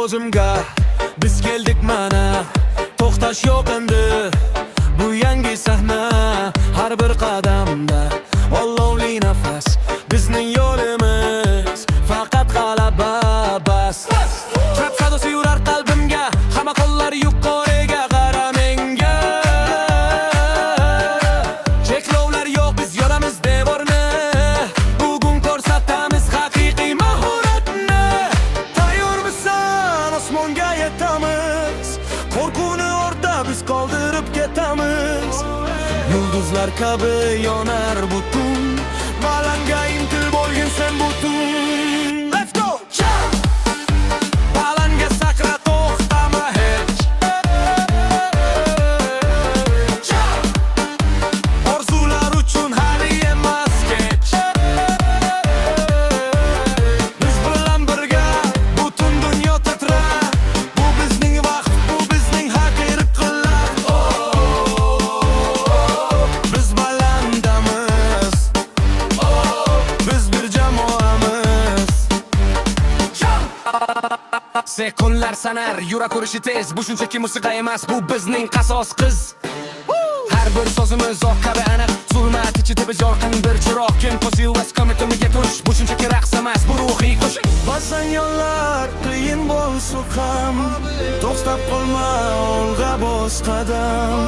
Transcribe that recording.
o'zimga. Biz keldik mana, to'xtash yo'q endi. Bu yangi sahna, har bir qadamda olovli nafas. Bizning yo'limiz faqat g'alaba bas. Trap sadosi yurar qalbimga, hamma qo'llar yuqoriga qara menga. Cheklovlar yo'q, biz yoramiz devorni. Bugun ko'rsatamiz haqiqiy mahoratni. Tayyormisan, osmonga yetamiz. Qo'rquvni ortda biz qoldirib ketamiz. Yulduzlar kabi yonar butun, balanga intil bo'lgin sen butun. Let's go! Balanga sakra, to'xtama hech. Orzular uchun hali emas kech. Biz bilan birga butun dunyo titrar. Bu bizning vaqt, bu bizning haqiqiy qillar. Biz balandamiz. Biz bir jamoamiz. Sekundlar sanar, yurak urishi tez. Bu shunchaki musiqa emas, bu bizning qasos qiz. Har bir so'zimiz oq kabi aniq. Zulmat ichida biz yorqin bir chiroq. Kim qo'shilmas komitimiga turish. Bu shunchaki raqs emas, bu ruhiy qo'shiq. Ba'zan yo'llar qiyin bo'lsa ham, to'xtab qolma, olg'a bos qadam.